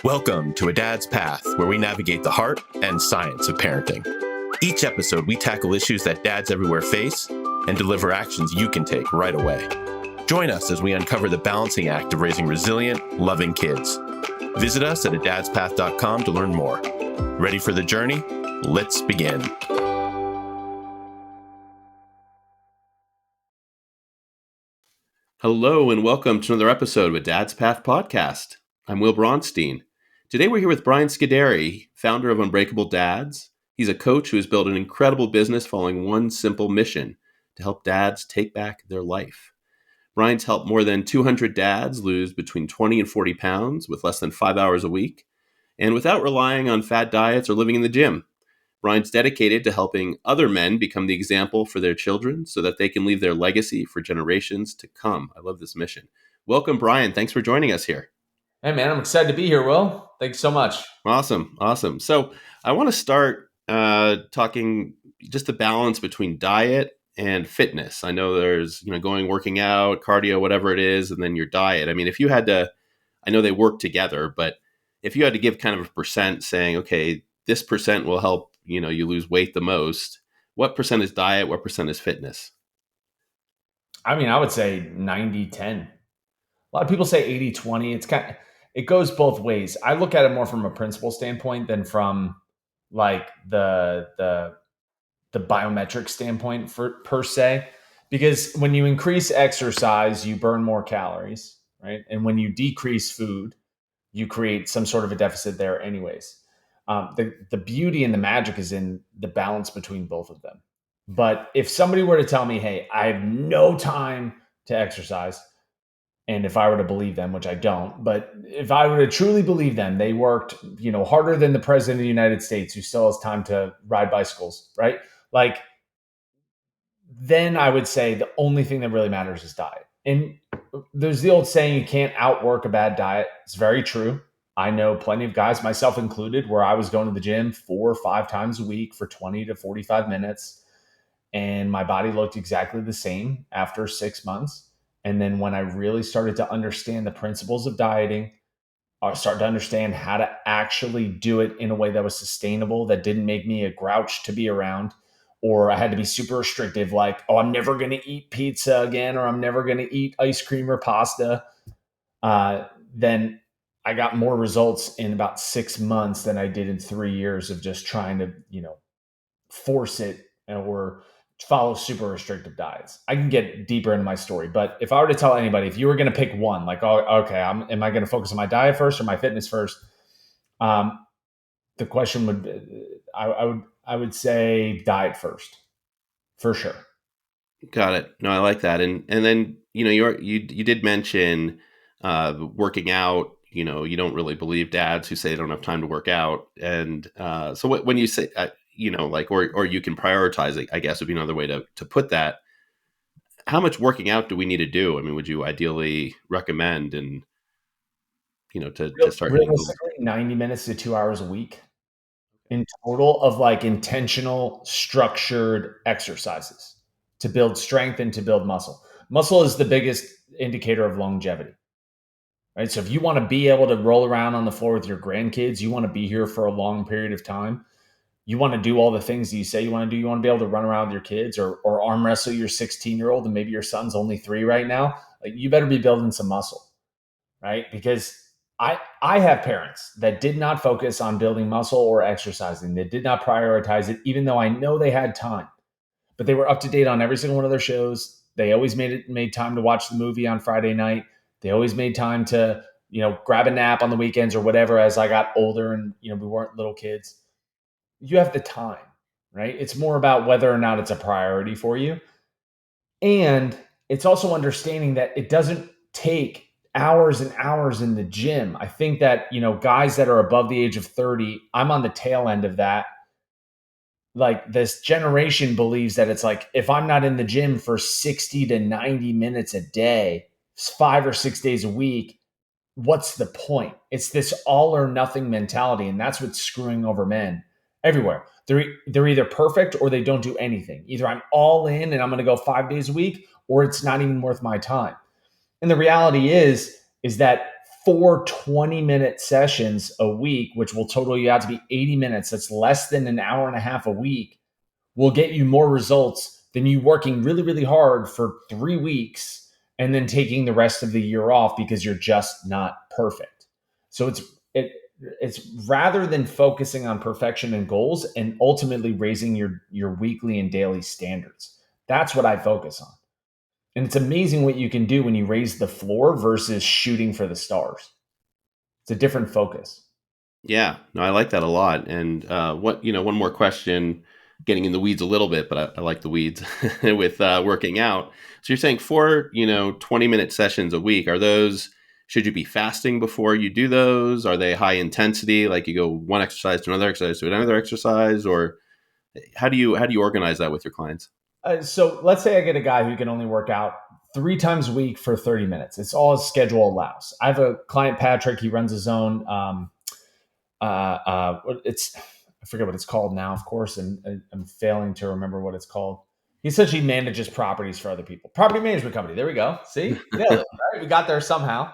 Welcome to A Dad's Path, where we navigate the heart and science of parenting. Each episode, we tackle issues that dads everywhere face and deliver actions you can take right away. Join us as we uncover the balancing act of raising resilient, loving kids. Visit us at adadspath.com to learn more. Ready for the journey? Let's begin. Hello and welcome to another episode of A Dad's Path podcast. I'm Will Bronstein. Today we're here with Bryan Scudiere, founder of Unbreakable Dads. He's a coach who has built an incredible business following one simple mission: to help dads take back their life. Bryan's helped more than 200 dads lose between 20 and 40 pounds with less than 5 hours a week, and without relying on fad diets or living in the gym. Bryan's dedicated to helping other men become the example for their children so that they can leave their legacy for generations to come. I love this mission. Welcome, Bryan. Thanks for joining us here. Hey, man, I'm excited to be here, Will. Thanks so much. Awesome. So I want to start talking just the balance between diet and fitness. I know there's, working out, cardio, whatever it is, and then your diet. I mean, if you had to, I know they work together, but if you had to give kind of a percent saying, okay, this percent will help, you lose weight the most, what percent is diet? What percent is fitness? I mean, I would say 90-10. A lot of people say 80-20. It goes both ways. I look at it more from a principle standpoint than from like the biometric standpoint per se, because when you increase exercise, you burn more calories, right? And when you decrease food, you create some sort of a deficit there anyways. The beauty and the magic is in the balance between both of them. But if somebody were to tell me, hey, I have no time to exercise, and if I were to believe them, which I don't, but if I were to truly believe them, they worked, harder than the president of the United States, who still has time to ride bicycles, right? Like, then I would say the only thing that really matters is diet. And there's the old saying, you can't outwork a bad diet. It's very true. I know plenty of guys, myself included, where I was going to the gym 4 or 5 times a week for 20 to 45 minutes. And my body looked exactly the same after 6 months. And then when I really started to understand the principles of dieting, I started to understand how to actually do it in a way that was sustainable, that didn't make me a grouch to be around, or I had to be super restrictive, like, oh, I'm never going to eat pizza again, or I'm never going to eat ice cream or pasta. Then I got more results in about 6 months than I did in 3 years of just trying to, force it or follow super restrictive diets. I can get deeper into my story, but if I were to tell anybody, if you were going to pick one, like, oh, okay, am I going to focus on my diet first or my fitness first? The question would, I would say diet first, for sure. Got it. No, I like that. And then, you did mention working out. You don't really believe dads who say they don't have time to work out. And so when you say, or you can prioritize it, I guess would be another way to put that. How much working out do we need to do? I mean, would you ideally recommend to start realistically 90 minutes to 2 hours a week in total of like intentional, structured exercises to build strength and to build muscle. Muscle is the biggest indicator of longevity, right? So if you want to be able to roll around on the floor with your grandkids, you want to be here for a long period of time, you want to do all the things that you say you want to do, you want to be able to run around with your kids or arm wrestle your 16-year-old and maybe your son's only 3 right now, like, you better be building some muscle, right? Because I have parents that did not focus on building muscle or exercising. They did not prioritize it, even though I know they had time. But they were up to date on every single one of their shows. They always made time to watch the movie on Friday night. They always made time to, grab a nap on the weekends or whatever as I got older and, we weren't little kids. You have the time, right? It's more about whether or not it's a priority for you. And it's also understanding that it doesn't take hours and hours in the gym. I think that, guys that are above the age of 30, I'm on the tail end of that. Like, this generation believes that it's like, if I'm not in the gym for 60 to 90 minutes a day, 5 or 6 days a week, what's the point? It's this all or nothing mentality. And that's what's screwing over men everywhere. They're either perfect or they don't do anything. Either I'm all in and I'm going to go 5 days a week, or it's not even worth my time. And the reality is that 4 20-minute sessions a week, which will total you out to be 80 minutes. That's less than an hour and a half a week, will get you more results than you working really, really hard for 3 weeks and then taking the rest of the year off because you're just not perfect. So it's rather than focusing on perfection and goals and ultimately raising your weekly and daily standards. That's what I focus on. And it's amazing what you can do when you raise the floor versus shooting for the stars. It's a different focus. Yeah, no, I like that a lot. And one more question, getting in the weeds a little bit, but I like the weeds with working out. So you're saying 20-minute sessions a week. Are those, should you be fasting before you do those? Are they high intensity? Like you go one exercise to another exercise to another exercise, or how do you organize that with your clients? So let's say I get a guy who can only work out 3 times a week for 30 minutes. It's all his schedule allows. I have a client, Patrick. He runs his own. It's I forget what it's called now, of course, and I'm failing to remember what it's called. He essentially manages properties for other people. Property management company. There we go. See, yeah, right? We got there somehow.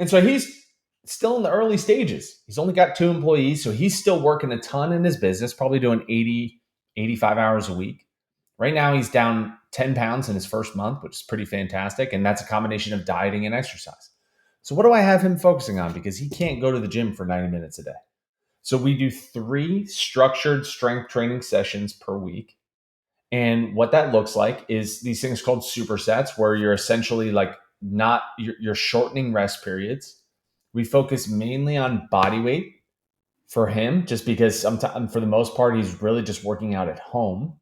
And so he's still in the early stages. He's only got 2 employees, so he's still working a ton in his business, probably doing 80, 85 hours a week. Right now, he's down 10 pounds in his first month, which is pretty fantastic. And that's a combination of dieting and exercise. So, what do I have him focusing on? Because he can't go to the gym for 90 minutes a day. So, we do 3 structured strength training sessions per week. And what that looks like is these things called supersets, where you're essentially like not, you're shortening rest periods. We focus mainly on body weight for him, just because sometimes, for the most part, he's really just working out at home.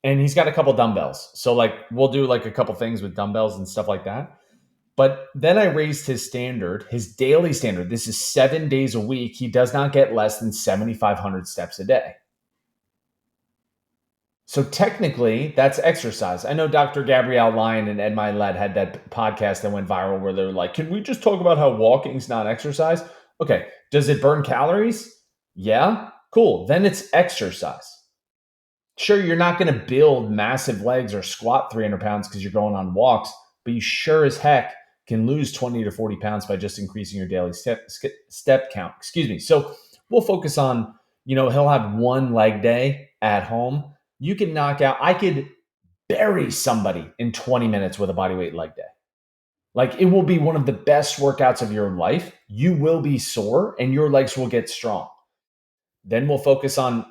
And he's got a couple dumbbells. So like we'll do like a couple things with dumbbells and stuff like that. But then I raised his standard, his daily standard. This is 7 days a week. He does not get less than 7,500 steps a day. So technically, that's exercise. I know Dr. Gabrielle Lyon and Ed Milet had that podcast that went viral where they're like, can we just talk about how walking's not exercise? Okay. Does it burn calories? Yeah. Cool. Then it's exercise. Sure, you're not going to build massive legs or squat 300 pounds because you're going on walks, but you sure as heck can lose 20 to 40 pounds by just increasing your daily step count. Excuse me. So we'll focus on, he'll have one leg day at home. You can knock out, I could bury somebody in 20 minutes with a bodyweight leg day. Like it will be one of the best workouts of your life. You will be sore and your legs will get strong. Then we'll focus on,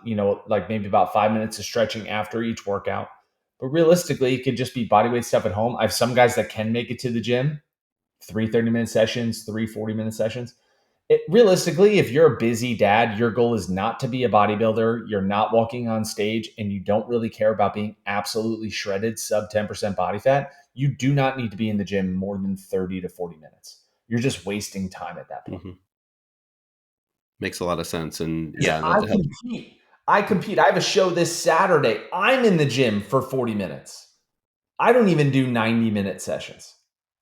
like maybe about 5 minutes of stretching after each workout. But realistically, it could just be bodyweight stuff at home. I have some guys that can make it to the gym, 3 30-minute sessions, 3 40-minute sessions. Realistically, if you're a busy dad, your goal is not to be a bodybuilder, you're not walking on stage, and you don't really care about being absolutely shredded, sub 10% body fat, you do not need to be in the gym more than 30 to 40 minutes. You're just wasting time at that point. Mm-hmm. Makes a lot of sense. And yeah, I compete. I have a show this Saturday. I'm in the gym for 40 minutes. I don't even do 90-minute sessions.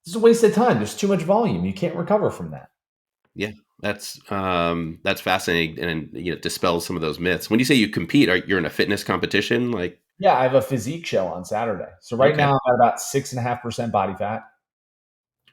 It's a waste of time. There's too much volume. You can't recover from that. yeah, that's fascinating, and dispels some of those myths. When you say you compete, you're in a fitness competition, like? Yeah, I have a physique show on Saturday. So right now I'm at about 6.5% body fat,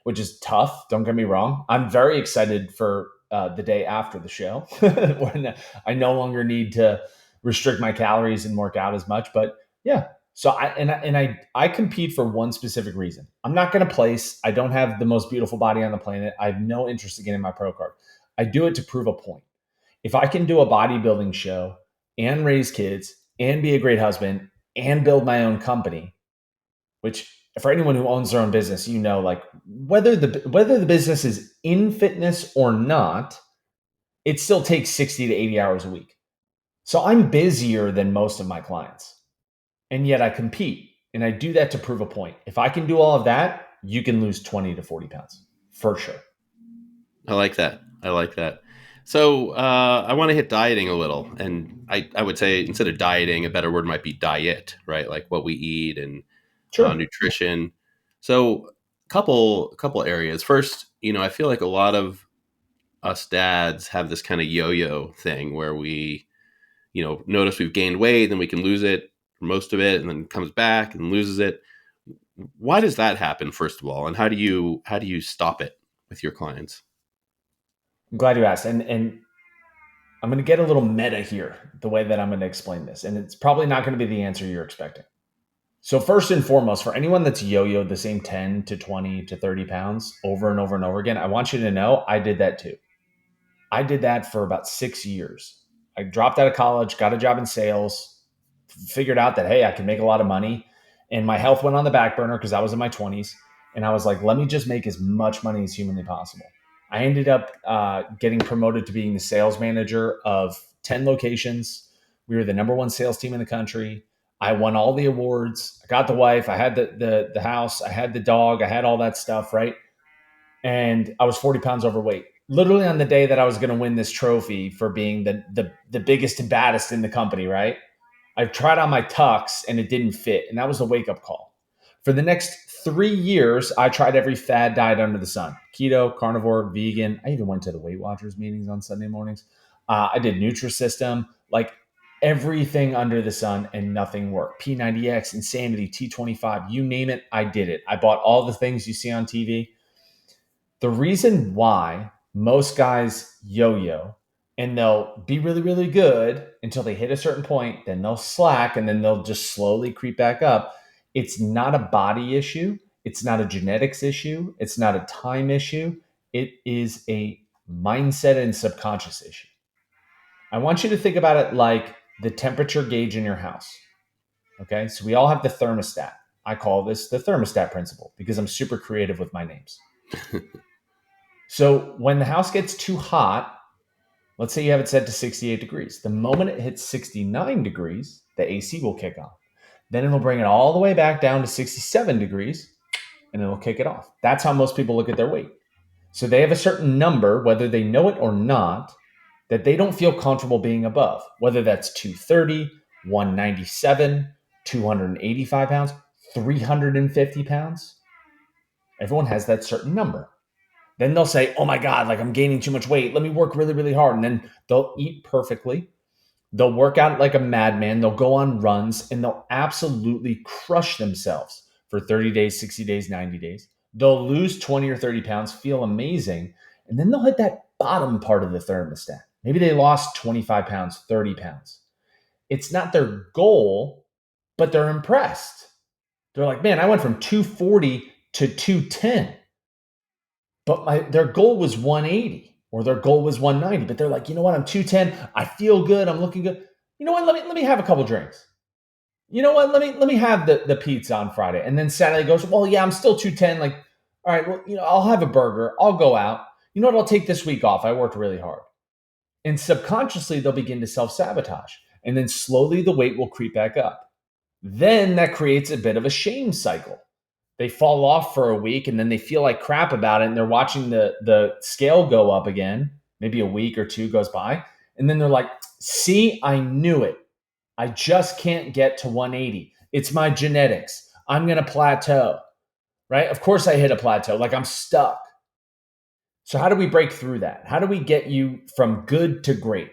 which is tough. Don't get me wrong. I'm very excited for the day after the show when I no longer need to restrict my calories and work out as much. But yeah, so I compete for one specific reason. I'm not going to place. I don't have the most beautiful body on the planet. I have no interest in getting my pro card. I do it to prove a point. If I can do a bodybuilding show and raise kids and be a great husband and build my own company, which for anyone who owns their own business, like whether the business is in fitness or not, it still takes 60 to 80 hours a week. So I'm busier than most of my clients. And yet I compete. And I do that to prove a point. If I can do all of that, you can lose 20 to 40 pounds for sure. I like that. So I want to hit dieting a little. And I would say, instead of dieting, a better word might be diet, right? Like what we eat and nutrition. So couple areas. First, I feel like a lot of us dads have this kind of yo-yo thing where we, notice we've gained weight, then we can lose it, most of it, and then comes back and loses it. Why does that happen, first of all? And how do you stop it with your clients? I'm glad you asked. And I'm going to get a little meta here, the way that I'm going to explain this. And it's probably not going to be the answer you're expecting. So first and foremost, for anyone that's yo-yoed the same 10 to 20 to 30 pounds over and over and over again, I want you to know I did that too. I did that for about 6 years. I dropped out of college, got a job in sales, figured out that, hey, I can make a lot of money. And my health went on the back burner because I was in my 20s. And I was like, let me just make as much money as humanly possible. I ended up getting promoted to being the sales manager of 10 locations. We were the number one sales team in the country. I won all the awards. I got the wife. I had the house. I had the dog. I had all that stuff, right? And I was 40 pounds overweight. Literally on the day that I was going to win this trophy for being the biggest and baddest in the company, right? I tried on my tux and it didn't fit. And that was a wake up call. For the next 3 years, I tried every fad diet under the sun: keto, carnivore, vegan. I even went to the Weight Watchers meetings on Sunday mornings. I did Nutrisystem, like everything under the sun, and nothing worked. P90X, Insanity, T25, you name it, I did it. I bought all the things you see on TV. The reason why most guys yo-yo and they'll be really, really good until they hit a certain point, then they'll slack and then they'll just slowly creep back up. It's not a body issue. It's not a genetics issue. It's not a time issue. It is a mindset and subconscious issue. I want you to think about it like the temperature gauge in your house. Okay. So we all have the thermostat. I call this the thermostat principle because I'm super creative with my names. So when the house gets too hot, let's say you have it set to 68 degrees. The moment it hits 69 degrees, the AC will kick on. Then it'll bring it all the way back down to 67 degrees and it'll kick it off. That's how most people look at their weight. So they have a certain number, whether they know it or not, that they don't feel comfortable being above, whether that's 230, 197, 285 pounds, 350 pounds. Everyone has that certain number. Then they'll say, oh my God, like I'm gaining too much weight. Let me work really, really hard. And then they'll eat perfectly. They'll work out like a madman. They'll go on runs and they'll absolutely crush themselves for 30 days, 60 days, 90 days. They'll lose 20 or 30 pounds, feel amazing. And then they'll hit that bottom part of the thermostat. Maybe they lost 25 pounds, 30 pounds. It's not their goal, but they're impressed. They're like, man, I went from 240 to 210. But their goal was 180 or their goal was 190. But they're like, you know what? I'm 210. I feel good. I'm looking good. You know what? Let me have a couple drinks. You know what? Let me have the pizza on Friday. And then Saturday goes, well, yeah, I'm still 210. Like, all right, well, I'll have a burger. I'll go out. You know what? I'll take this week off. I worked really hard. And subconsciously, they'll begin to self-sabotage. And then slowly the weight will creep back up. Then that creates a bit of a shame cycle. They fall off for a week and then they feel like crap about it. And they're watching the scale go up again. Maybe a week or two goes by. And then they're like, see, I knew it. I just can't get to 180. It's my genetics. I'm going to plateau, right? Of course I hit a plateau. Like I'm stuck. So how do we break through that? How do we get you from good to great?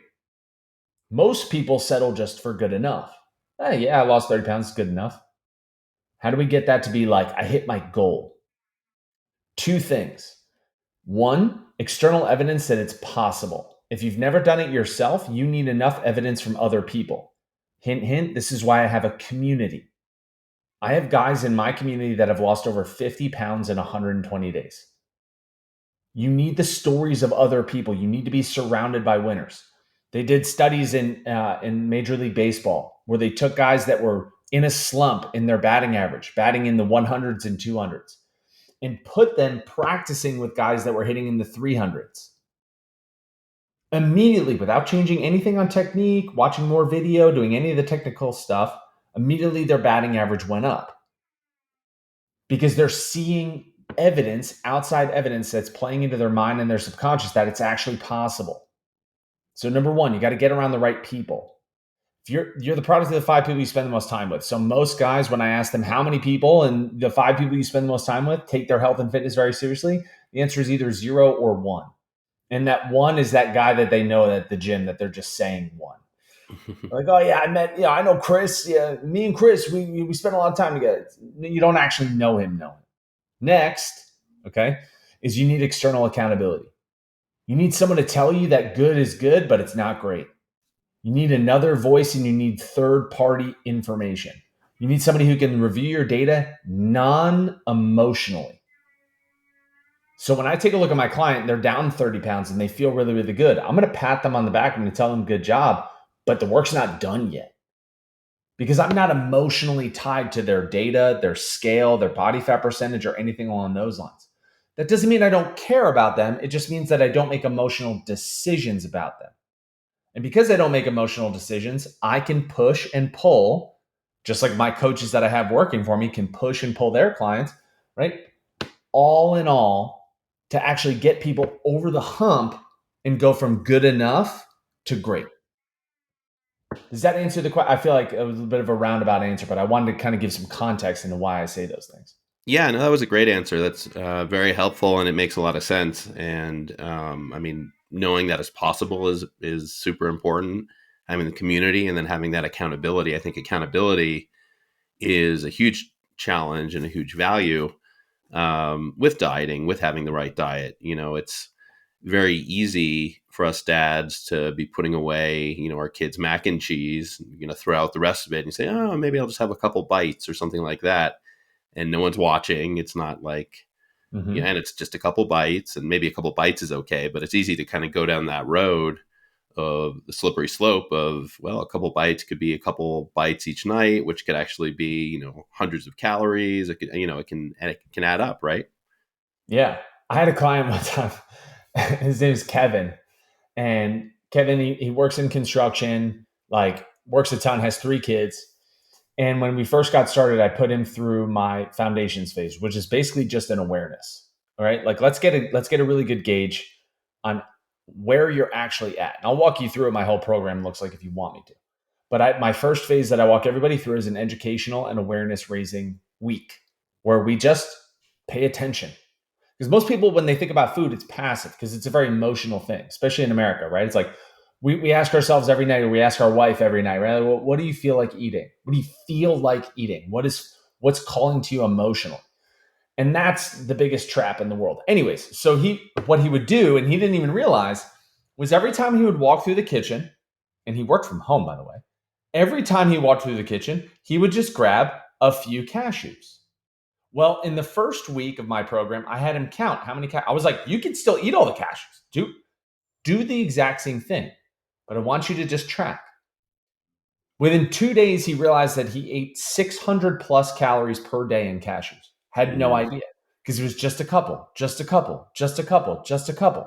Most people settle just for good enough. Yeah, I lost 30 pounds. Good enough. How do we get that to be like, I hit my goal? Two things. One, external evidence that it's possible. If you've never done it yourself, you need enough evidence from other people. Hint, hint, this is why I have a community. I have guys in my community that have lost over 50 pounds in 120 days. You need the stories of other people. You need to be surrounded by winners. They did studies in Major League Baseball where they took guys that were in a slump in their batting average, batting in the 100s and 200s, and put them practicing with guys that were hitting in the 300s. Immediately, without changing anything on technique, watching more video, doing any of the technical stuff, immediately their batting average went up because they're seeing evidence, outside evidence that's playing into their mind and their subconscious that it's actually possible. So number one, you got to get around the right people. If you're the product of the 5 people you spend the most time with. So most guys, when I ask them how many people and the 5 people you spend the most time with take their health and fitness very seriously, the answer is either 0 or 1. And that 1 is that guy that they know at the gym that they're just saying 1. Like, oh yeah, I know Chris. Yeah, me and Chris, we spent a lot of time together. You don't actually know him. Next, okay, is you need external accountability. You need someone to tell you that good is good, but it's not great. You need another voice and you need third party information. You need somebody who can review your data non emotionally. So when I take a look at my client, they're down 30 pounds and they feel really, really good. I'm going to pat them on the back. I'm going to tell them good job, but the work's not done yet because I'm not emotionally tied to their data, their scale, their body fat percentage, or anything along those lines. That doesn't mean I don't care about them. It just means that I don't make emotional decisions about them. And because I don't make emotional decisions, I can push and pull, just like my coaches that I have working for me can push and pull their clients, right? All in all, to actually get people over the hump and go from good enough to great. Does that answer the question? I feel like it was a bit of a roundabout answer, but I wanted to kind of give some context into why I say those things. Yeah, no, that was a great answer. That's very helpful, and it makes a lot of sense. And I mean, knowing that it's possible is super important. Having the community and then having that accountability. I think accountability is a huge challenge and a huge value with dieting, with having the right diet. It's very easy for us dads to be putting away, our kids' mac and cheese, throw out the rest of it and say, oh, maybe I'll just have a couple bites or something like that. And no one's watching. It's not like, Mm-hmm. and it's just a couple bites, and maybe a couple bites is okay, but it's easy to kind of go down that road of the slippery slope of, well, a couple bites could be a couple bites each night, which could actually be, hundreds of calories. It could, it can add up, right? Yeah. I had a client one time. His name is Kevin. And Kevin, he works in construction, like works a ton, has 3 kids. And when we first got started, I put him through my foundations phase, which is basically just an awareness. All right. Like let's get a really good gauge on where you're actually at. And I'll walk you through what my whole program looks like if you want me to. But my first phase that I walk everybody through is an educational and awareness raising week where we just pay attention. Because most people, when they think about food, it's passive because it's a very emotional thing, especially in America, right? It's like we ask ourselves every night, or we ask our wife every night, right? Well, what do you feel like eating? What do you feel like eating? What's calling to you emotionally? And that's the biggest trap in the world. Anyways, so what he would do, and he didn't even realize, was every time he would walk through the kitchen, and he worked from home, by the way, every time he walked through the kitchen, he would just grab a few cashews. Well, in the first week of my program, I had him count how many. I was like, you can still eat all the cashews. Do the exact same thing, but I want you to just track. Within 2 days, he realized that he ate 600 plus calories per day in cashews. Had no Mm. idea because it was just a couple, just a couple, just a couple, just a couple.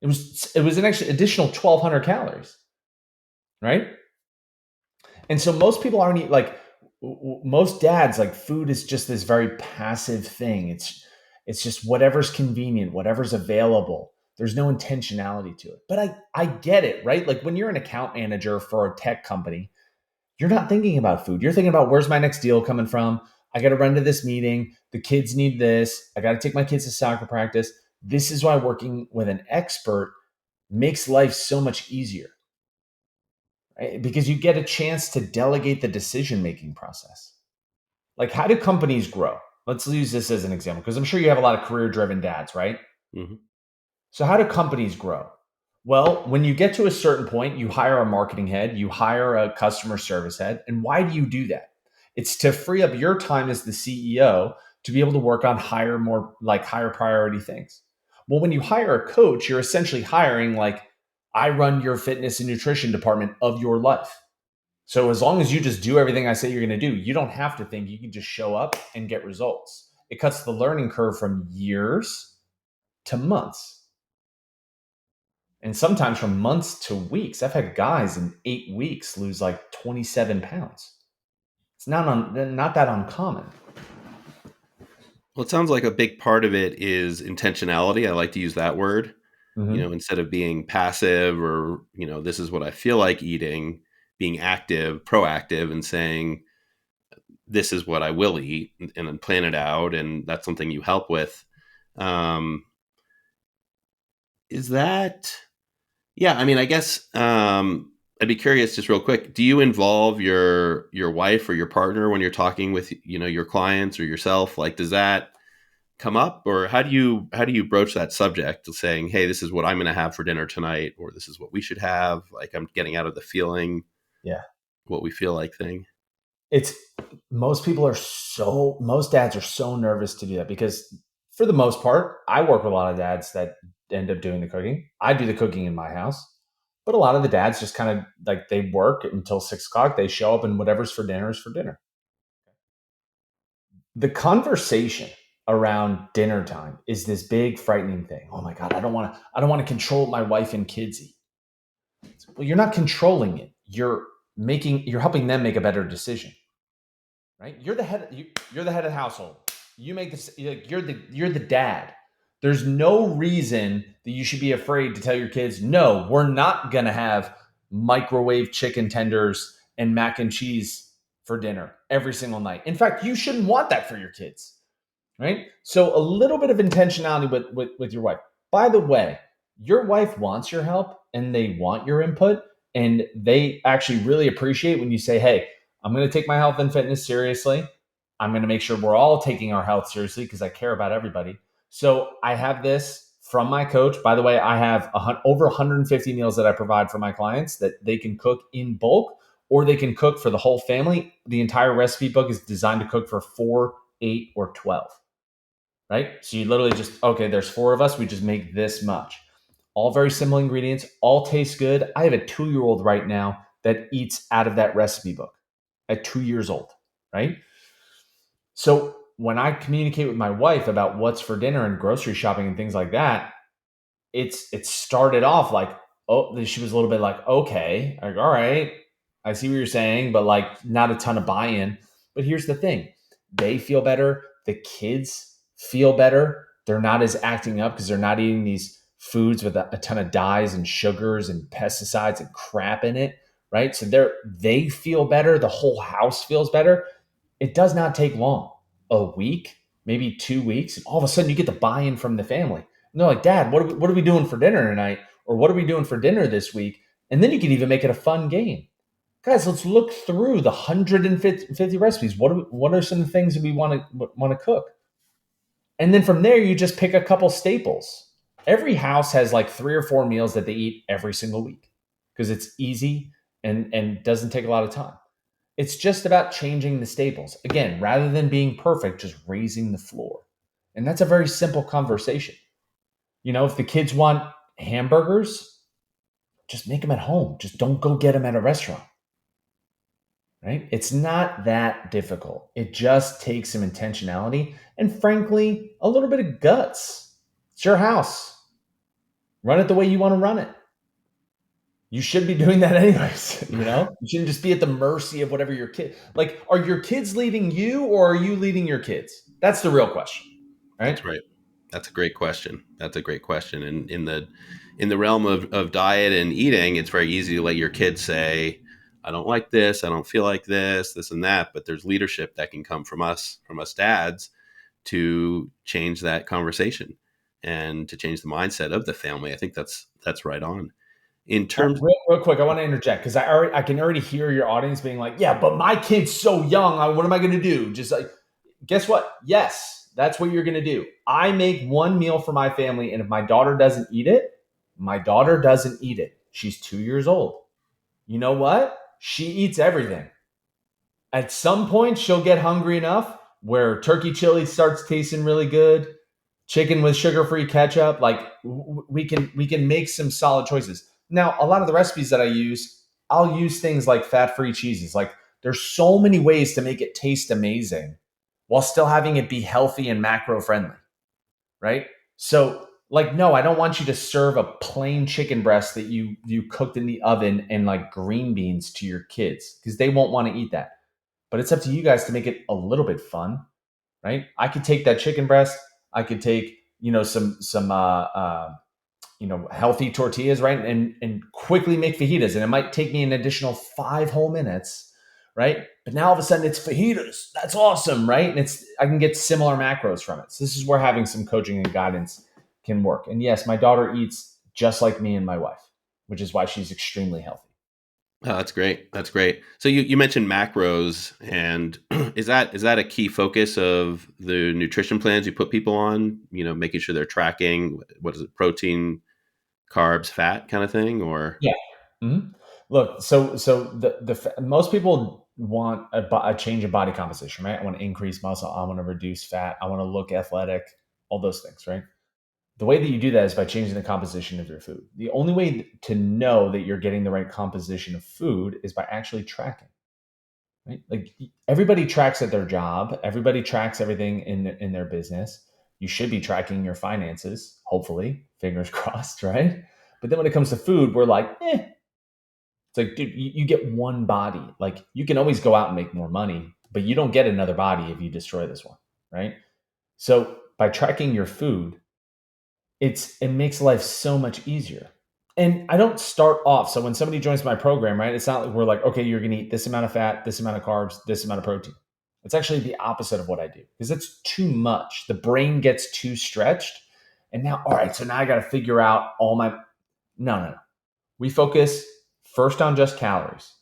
It was an extra additional 1,200 calories, right? And so most people aren't like most dads, like food is just this very passive thing. It's just whatever's convenient, whatever's available. There's no intentionality to it. But I get it, right? Like when you're an account manager for a tech company, you're not thinking about food. You're thinking about where's my next deal coming from? I got to run to this meeting. The kids need this. I got to take my kids to soccer practice. This is why working with an expert makes life so much easier, right? Because you get a chance to delegate the decision making process. Like, how do companies grow? Let's use this as an example because I'm sure you have a lot of career driven dads, right? Hmm. So, how do companies grow? Well, when you get to a certain point, you hire a marketing head, you hire a customer service head. And why do you do that? It's to free up your time as the CEO to be able to work on higher priority things. Well, when you hire a coach, you're essentially hiring, like, I run your fitness and nutrition department of your life. So as long as you just do everything I say you're going to do, you don't have to think. You can just show up and get results. It cuts the learning curve from years to months, and sometimes from months to weeks. I've had guys in 8 weeks lose like 27 pounds. It's not that uncommon. Well, it sounds like a big part of it is intentionality. I like to use that word, Mm-hmm. instead of being passive or, this is what I feel like eating, being active, proactive, and saying, this is what I will eat, and then plan it out. And that's something you help with. Um, is that, yeah, I mean, I guess I'd be curious just real quick. Do you involve your wife or your partner when you're talking with, your clients or yourself? Like, does that come up, or how do you broach that subject of saying, hey, this is what I'm going to have for dinner tonight, or this is what we should have, like I'm getting out of the feeling Yeah. what we feel like thing. It's most dads are so nervous to do that because for the most part, I work with a lot of dads that end up doing the cooking. I do the cooking in my house, but a lot of the dads just kind of like they work until 6 o'clock. They show up and whatever's for dinner is for dinner. The conversation around dinner time is this big frightening thing. Oh my God, I don't want to control what my wife and kids eat. Well, you're not controlling it. You're helping them make a better decision. Right? You're the head of the household. You make this. You're the dad. There's no reason that you should be afraid to tell your kids, no, we're not gonna have microwave chicken tenders and mac and cheese for dinner every single night. In fact, you shouldn't want that for your kids. Right? So a little bit of intentionality with your wife. By the way, your wife wants your help and they want your input, and they actually really appreciate when you say, hey, I'm going to take my health and fitness seriously. I'm going to make sure we're all taking our health seriously because I care about everybody. So I have this from my coach. By the way, I have over 150 meals that I provide for my clients that they can cook in bulk or they can cook for the whole family. The entire recipe book is designed to cook for 4, 8, or 12. Right? So you literally just, okay, there's 4 of us. We just make this much. All very similar ingredients, all taste good. I have a 2-year-old right now that eats out of that recipe book at 2 years old, right? So when I communicate with my wife about what's for dinner and grocery shopping and things like that, it started off like, oh, she was a little bit like, okay, like, all right, I see what you're saying, but like not a ton of buy-in. But here's the thing. They feel better. The kids feel better. They're not as acting up because they're not eating these foods with a ton of dyes and sugars and pesticides and crap in it, right? So they feel better. The whole house feels better. It does not take long. A week, maybe 2 weeks, and all of a sudden you get the buy-in from the family. And they're like, Dad, what are we doing for dinner tonight? Or what are we doing for dinner this week? And then you can even make it a fun game. Guys, let's look through the 150 recipes. What are some things that we want to cook? And then from there, you just pick a couple staples. Every house has like 3 or 4 meals that they eat every single week because it's easy and doesn't take a lot of time. It's just about changing the staples. Again, rather than being perfect, just raising the floor. And that's a very simple conversation. If the kids want hamburgers, just make them at home. Just don't go get them at a restaurant. Right? It's not that difficult. It just takes some intentionality and, frankly, a little bit of guts. It's your house. Run it the way you want to run it. You should be doing that anyways. You shouldn't just be at the mercy of whatever your kid, like, are your kids leading you or are you leading your kids? That's the real question. Right? That's right. That's a great question. And in the realm of diet and eating, it's very easy to let your kids say, I don't like this, I don't feel like this and that. But there's leadership that can come from us dads to change that conversation and to change the mindset of the family. I think that's right on. In terms Real quick, I want to interject because I can already hear your audience being like, yeah, but my kid's so young. What am I going to do? Just like, guess what? Yes, that's what you're going to do. I make one meal for my family, and if my daughter doesn't eat it, my daughter doesn't eat it. She's 2 years old. You know what? She eats everything. At some point, she'll get hungry enough where turkey chili starts tasting really good, chicken with sugar-free ketchup. Like we can make some solid choices. Now, a lot of the recipes that I'll use things like fat-free cheeses. Like there's so many ways to make it taste amazing while still having it be healthy and macro friendly, right? So, like, no, I don't want you to serve a plain chicken breast that you cooked in the oven and like green beans to your kids because they won't want to eat that. But it's up to you guys to make it a little bit fun, right? I could take that chicken breast. I could take some healthy tortillas, right, and quickly make fajitas, and it might take me an additional 5 whole minutes, right? But now all of a sudden it's fajitas. That's awesome, right? And I can get similar macros from it. So this is where having some coaching and guidance can work. And yes, my daughter eats just like me and my wife, which is why she's extremely healthy. Oh, that's great. That's great. So you mentioned macros, and is that a key focus of the nutrition plans you put people on? Making sure they're tracking what is it, protein, carbs, fat, kind of thing, or Yeah. Mhm. Look, so most people want a change in body composition, right? I want to increase muscle. I want to reduce fat. I want to look athletic. All those things, right? The way that you do that is by changing the composition of your food. The only way to know that you're getting the right composition of food is by actually tracking, right? Like everybody tracks at their job, everybody tracks everything in their business. You should be tracking your finances, hopefully, fingers crossed, right? But then when it comes to food, we're like, it's like, dude, you get one body. Like you can always go out and make more money, but you don't get another body if you destroy this one, right? So by tracking your food, it makes life so much easier. And I don't start off. So when somebody joins my program, right, it's not like we're like, okay, you're going to eat this amount of fat, this amount of carbs, this amount of protein. It's actually the opposite of what I do because it's too much. The brain gets too stretched. And now, all right, so now I got to figure out all my. No. We focus first on just calories.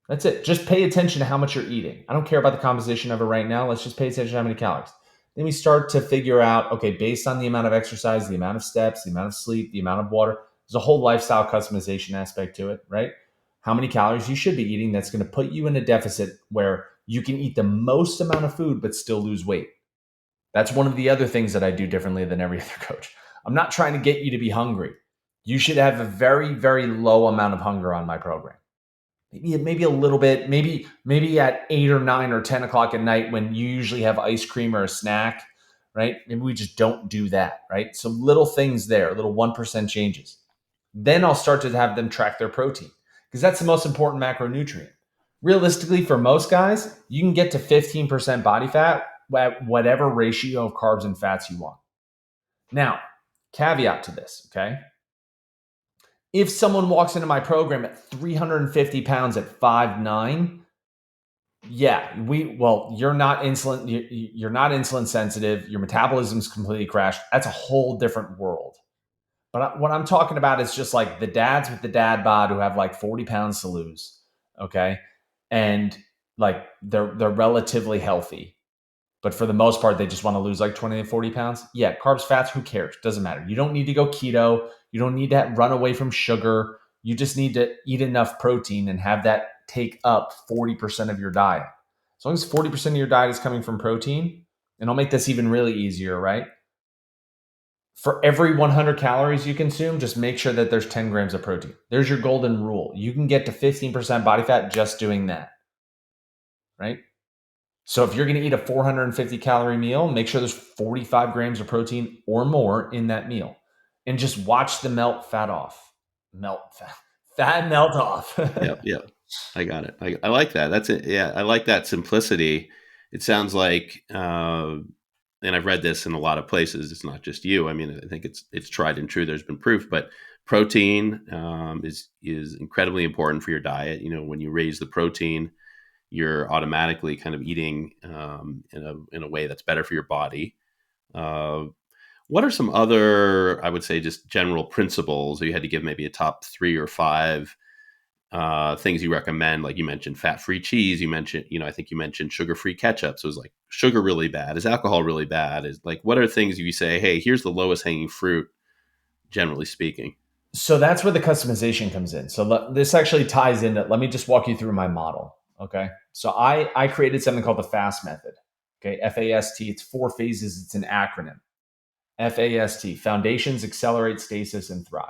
That's it. Just pay attention to how much you're eating. I don't care about the composition of it right now. Let's just pay attention to how many calories. Then we start to figure out, okay, based on the amount of exercise, the amount of steps, the amount of sleep, the amount of water, there's a whole lifestyle customization aspect to it, right? How many calories you should be eating that's going to put you in a deficit where you can eat the most amount of food but still lose weight. That's one of the other things that I do differently than every other coach. I'm not trying to get you to be hungry. You should have a very, very low amount of hunger on my program. Maybe a little bit, maybe at 8 or 9 or 10 o'clock at night when you usually have ice cream or a snack, right? Maybe we just don't do that, right? So little things there, little 1% changes. Then I'll start to have them track their protein because that's the most important macronutrient. Realistically, for most guys, you can get to 15% body fat at whatever ratio of carbs and fats you want. Now, caveat to this, okay? If someone walks into my program at 350 pounds at 5'9", yeah, you're not insulin, you're not insulin sensitive. Your metabolism's completely crashed. That's a whole different world. But what I'm talking about is just like the dads with the dad bod who have like 40 pounds to lose. Okay. And like they're relatively healthy. But for the most part, they just want to lose like 20 to 40 pounds. Yeah, carbs, fats, who cares? Doesn't matter. You don't need to go keto. You don't need to run away from sugar. You just need to eat enough protein and have that take up 40% of your diet. As long as 40% of your diet is coming from protein, and I'll make this even really easier, right? For every 100 calories you consume, just make sure that there's 10 grams of protein. There's your golden rule. You can get to 15% body fat just doing that, right? So if you're going to eat a 450 calorie meal, make sure there's 45 grams of protein or more in that meal. And just watch the fat off. Fat melt off. yep, yep. I got it. I like that. That's it. Yeah, I like that simplicity. It sounds like, and I've read this in a lot of places. It's not just you. I mean, I think it's tried and true. There's been proof, but protein is incredibly important for your diet. When you raise the protein, you're automatically kind of eating in a way that's better for your body. Uh, what are some other, I would say, just general principles? If you had to give maybe a top 3 or 5 things you recommend, like you mentioned fat-free cheese, you mentioned, I think you mentioned sugar-free ketchup. So it's like, sugar really bad? Is alcohol really bad? Is like, what are things you say, hey, here's the lowest hanging fruit, generally speaking? So that's where the customization comes in. So this actually ties into, let me just walk you through my model. Okay. So I created something called the FAST method. Okay. FAST, it's 4 phases. It's an acronym. FAST, foundations, accelerate, stasis, and thrive.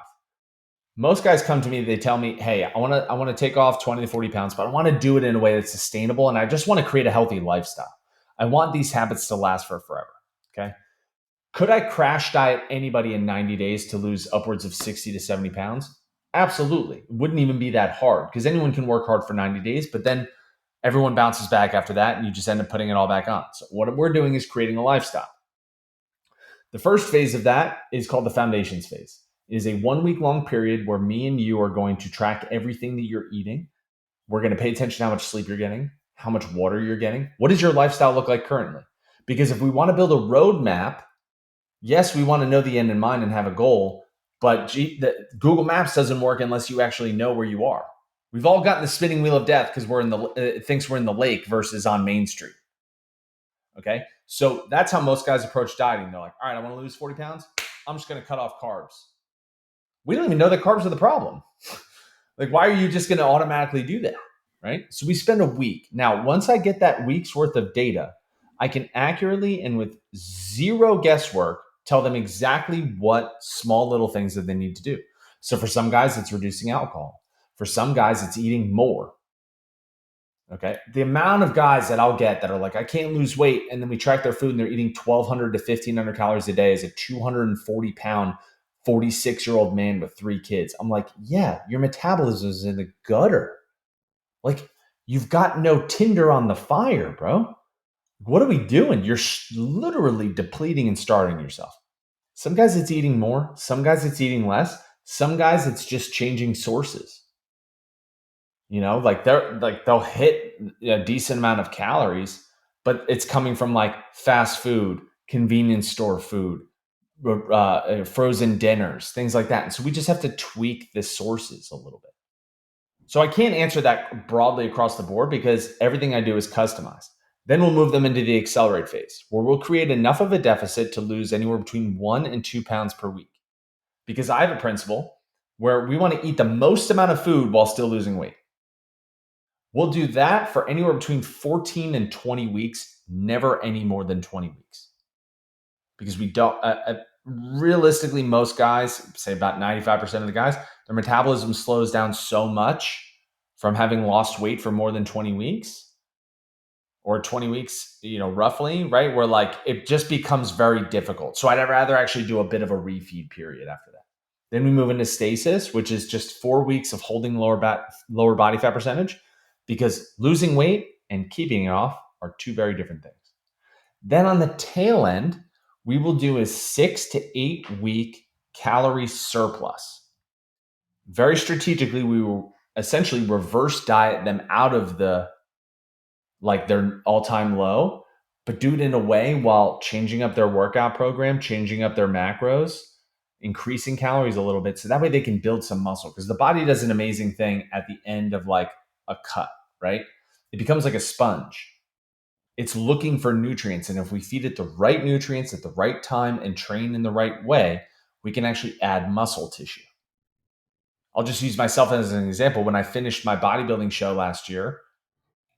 Most guys come to me, they tell me, hey, I want to take off 20 to 40 pounds, but I want to do it in a way that's sustainable. And I just want to create a healthy lifestyle. I want these habits to last for forever. Okay. Could I crash diet anybody in 90 days to lose upwards of 60 to 70 pounds? Absolutely. It wouldn't even be that hard because anyone can work hard for 90 days, but then everyone bounces back after that and you just end up putting it all back on. So what we're doing is creating a lifestyle. The first phase of that is called the foundations phase. It is a 1 week long period where me and you are going to track everything that you're eating. We're going to pay attention to how much sleep you're getting, how much water you're getting. What does your lifestyle look like currently? Because if we want to build a roadmap, yes, we want to know the end in mind and have a goal, but Google Maps doesn't work unless you actually know where you are. We've all gotten the spinning wheel of death because we're in the thinks we're in the lake versus on Main Street. Okay, so that's how most guys approach dieting. They're like, all right, I want to lose 40 pounds. I'm just going to cut off carbs. We don't even know that carbs are the problem. Like, why are you just going to automatically do that? Right? So we spend a week. Now, once I get that week's worth of data, I can accurately and with zero guesswork tell them exactly what small little things that they need to do. So for some guys, it's reducing alcohol. For some guys, it's eating more. Okay. The amount of guys that I'll get that are like, I can't lose weight. And then we track their food and they're eating 1,200 to 1,500 calories a day as a 240-pound, 46-year-old man with 3 kids. I'm like, yeah, your metabolism is in the gutter. Like, you've got no tinder on the fire, bro. What are we doing? You're literally depleting and starving yourself. Some guys it's eating more. Some guys it's eating less. Some guys it's just changing sources. Like they'll hit a decent amount of calories, but it's coming from like fast food, convenience store food, frozen dinners, things like that. And so we just have to tweak the sources a little bit. So I can't answer that broadly across the board because everything I do is customized. Then we'll move them into the accelerate phase where we'll create enough of a deficit to lose anywhere between 1 and 2 pounds per week. Because I have a principle where we want to eat the most amount of food while still losing weight. We'll do that for anywhere between 14 and 20 weeks, never any more than 20 weeks. Because we don't, realistically, most guys, say about 95% of the guys, their metabolism slows down so much from having lost weight for more than 20 weeks or 20 weeks, roughly, right? Where like it just becomes very difficult. So I'd rather actually do a bit of a refeed period after that. Then we move into stasis, which is just 4 weeks of holding lower body fat percentage, because losing weight and keeping it off are 2 very different things. Then on the tail end, we will do a 6 to 8 week calorie surplus. Very strategically, we will essentially reverse diet them out of their all-time low, but do it in a way while changing up their workout program, changing up their macros, increasing calories a little bit. So that way they can build some muscle, because the body does an amazing thing at the end of like a cut, right? It becomes like a sponge. It's looking for nutrients. And if we feed it the right nutrients at the right time and train in the right way, we can actually add muscle tissue. I'll just use myself as an example. When I finished my bodybuilding show last year,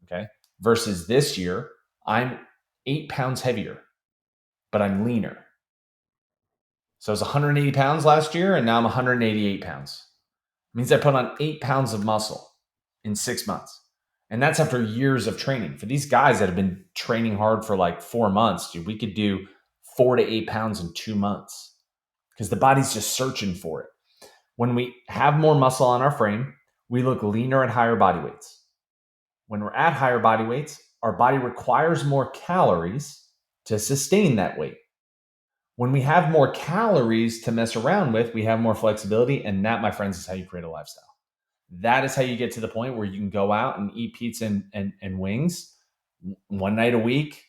okay, versus this year, I'm 8 pounds heavier, but I'm leaner. So I was 180 pounds last year, and now I'm 188 pounds. It means I put on 8 pounds of muscle in 6 months. And that's after years of training. For these guys that have been training hard for like 4 months, dude, we could do 4 to 8 pounds in 2 months because the body's just searching for it. When we have more muscle on our frame, we look leaner at higher body weights. When we're at higher body weights, our body requires more calories to sustain that weight. When we have more calories to mess around with, we have more flexibility. And that, my friends, is how you create a lifestyle. That is how you get to the point where you can go out and eat pizza and wings one night a week,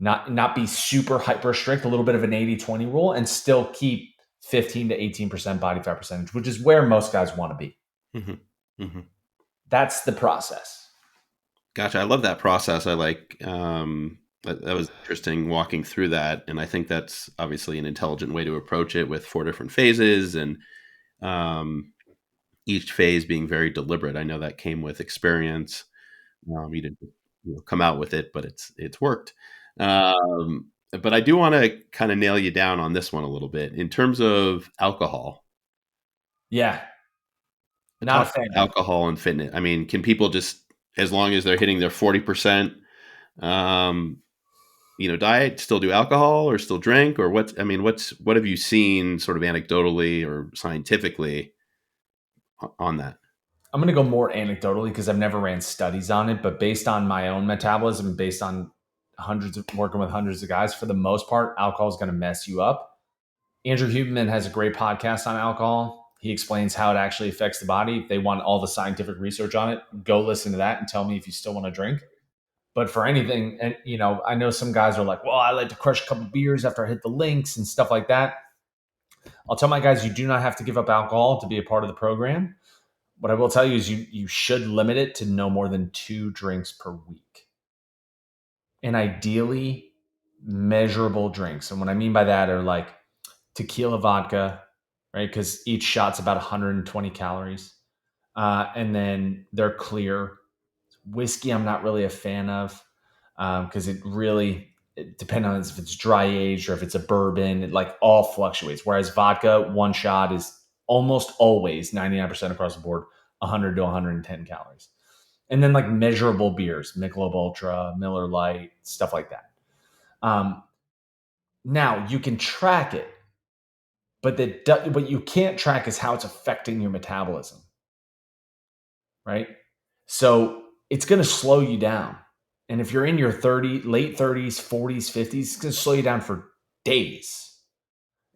not be super hyper strict, a little bit of an 80-20 rule, and still keep 15 to 18% body fat percentage, which is where most guys want to be. Mm-hmm. Mm-hmm. That's the process. Gotcha. I love that process. I like, that was interesting walking through that. And I think that's obviously an intelligent way to approach it with 4 different phases, and each phase being very deliberate. I know that came with experience. You didn't come out with it, but it's worked. But I do want to kind of nail you down on this one a little bit in terms of alcohol. Yeah. Not a fan. Alcohol and fitness. I mean, can people just, as long as they're hitting their 40%, diet, still do alcohol or still drink, or what have you seen sort of anecdotally or scientifically on that? I'm going to go more anecdotally because I've never ran studies on it, but based on my own metabolism, based on working with hundreds of guys, for the most part, alcohol is going to mess you up. Andrew Huberman has a great podcast on alcohol. He explains how it actually affects the body. If they want all the scientific research on it, go listen to that and tell me if you still want to drink. But for anything, and I know some guys are like, well, I like to crush a couple beers after I hit the links and stuff like that. I'll tell my guys, you do not have to give up alcohol to be a part of the program. What I will tell you is you should limit it to no more than 2 drinks per week. And ideally, measurable drinks. And what I mean by that are like tequila vodka, right? Because each shot's about 120 calories. And then they're clear. Whiskey, I'm not really a fan of because it depends on if it's dry aged or if it's a bourbon. It like all fluctuates. Whereas vodka, one shot is almost always 99% across the board, 100 to 110 calories. And then like measurable beers, Michelob Ultra, Miller Lite, stuff like that. Um, Now you can track it, but what you can't track is how it's affecting your metabolism, right? So it's going to slow you down. And if you're in your late 30s, 40s, 50s, it's going to slow you down for days.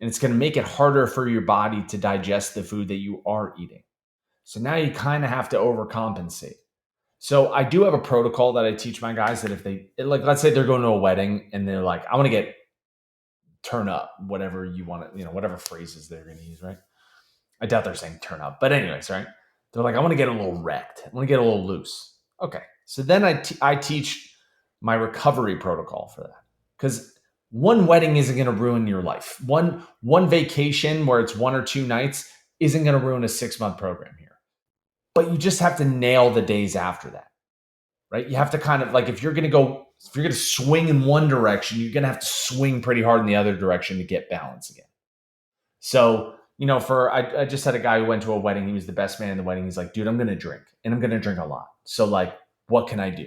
And it's going to make it harder for your body to digest the food that you are eating. So now you kind of have to overcompensate. So I do have a protocol that I teach my guys that if like, let's say they're going to a wedding and they're like, I want to get turn up, whatever you want to, whatever phrases they're going to use, right? I doubt they're saying turn up, but anyways, right? They're like, I want to get a little wrecked. I want to get a little loose. Okay. So then I teach my recovery protocol for that. Because one wedding isn't going to ruin your life. One vacation where it's 1 or 2 nights isn't going to ruin a 6-month program here. But you just have to nail the days after that, right? You have to kind of like, if you're going to swing in one direction, you're going to have to swing pretty hard in the other direction to get balance again. So, I just had a guy who went to a wedding. He was the best man in the wedding. He's like, dude, I'm going to drink and I'm going to drink a lot. So like, what can I do?